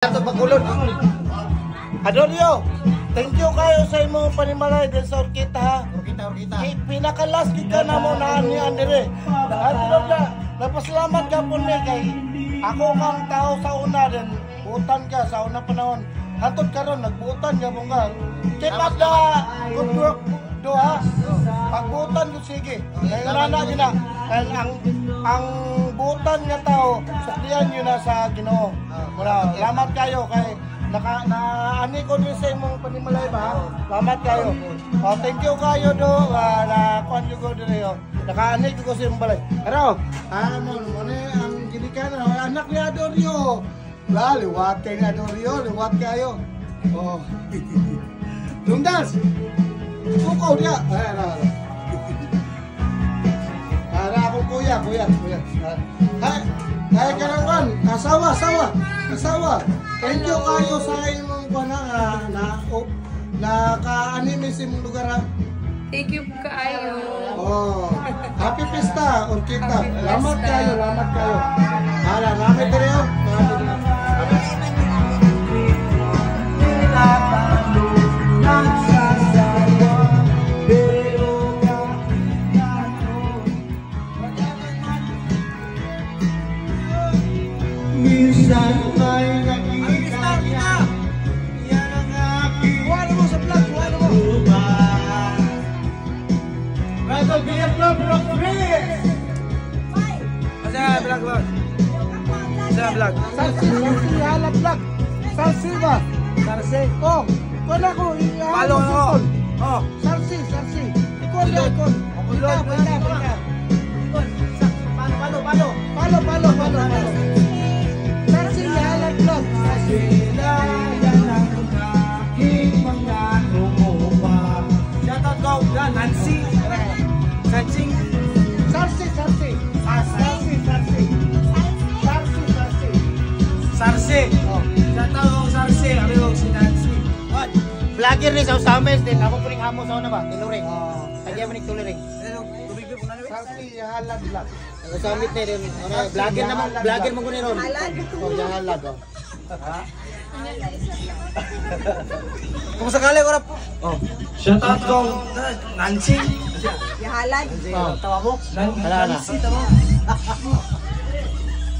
Ato pagulod. Adolio, thank you kayo sa imong panimalay din sa orkita ha. Orkita. Pinakalas kita na mo na ni Andre. Adolio na, napasalamat ka po ni kay ako kang tao sa una din. Buutan ka sa unang panahon. Hantod karon nagbuutan ka mo ka. Keep up the good work do ha. Pagbuutan ko sige. Kaya na gina. Kaya ang buutan nga tao, suklian nyo na sa Ginoo. Mula, lamat kayo kay ani ko rin sa imong panimalay ba? Lamat kayo. Thank you kayo do. Nakuhan nyo ko rin yun. Nakaani ko sa imong balay. Pero, mo ni ang ginikan, anak ni Adorio. Liwat kayo ni Adorio, liwat kayo. Dundas! Sukaw niya. Para akong kuya. Ay karangan, asawa. Thank you kayo sa imong na ka-anime sa imong lugar ha. Thank you kayo. Happy Pista, Orkita. Lamat kayo. Namin tayo. Minsan may nakita niya, yan ang aking ubah. Rattle Biat Love Rock Chris! Asa vlog? Sarsi halat vlog. Sarsi ba? Sarsi. Wala ko. Palo ako. Sarsi. Ikon. Palo. Sarsi halat vlog. Sila yan ang aking mga ubah. Shoutout ko. Nancy. Sarsi. Shoutout ko Sarsi. Amigo si Nancy. Vlogger ni sa Usames din. Ako puning amo sa una ba? Tiluring. Kaya mo ni Tiluring. Sarsi halat vlog. Usamit ni rin. Vlogger mo ko ni ron. Halad. Kung sakali ko na po. Shoutout ko Nancy. Yahalad. Tawa mo? Nancy, tawa.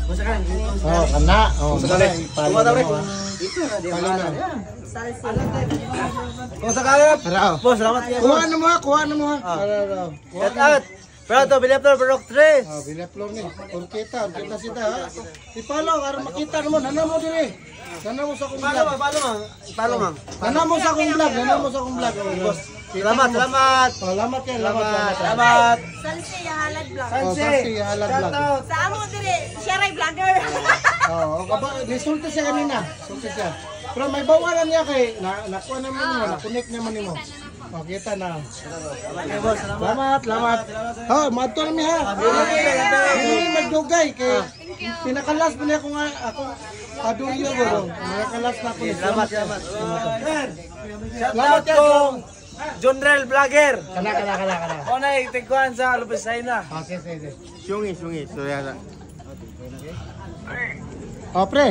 Kung sakali. Kana. Sakali. Kung sakali. Boss, salamat niya. Kuha na mo ha. Shoutout. Pero ito, Bilaplor Barok 3. Bilaplor ni. Orkita sita ha. Ipalo, para makita naman. Hana mo dire. Hana mo sa akong vlog. Ipalo mang. Hana mo sa akong vlog. Boss. Salamat. Salamat kayo. Salamat. Salsi Yahalad vlog. Sarsi halat vlog. Sa amo dire, siya ray vlogger. Resulta siya kanina. Pero may bawalan niya kay nakuha naman mo, nakunik naman mo. Kita na. Salamat. Madto na mi ha. Hindi magdugay kay pinakalas mo niya ako Adolio ko. Pinakalas na ako. Salamat. Salamat ko. Jonrel Vlogger. Kana. Onay tigkuan sa Lupesay na. Sige. Sungi. Pre.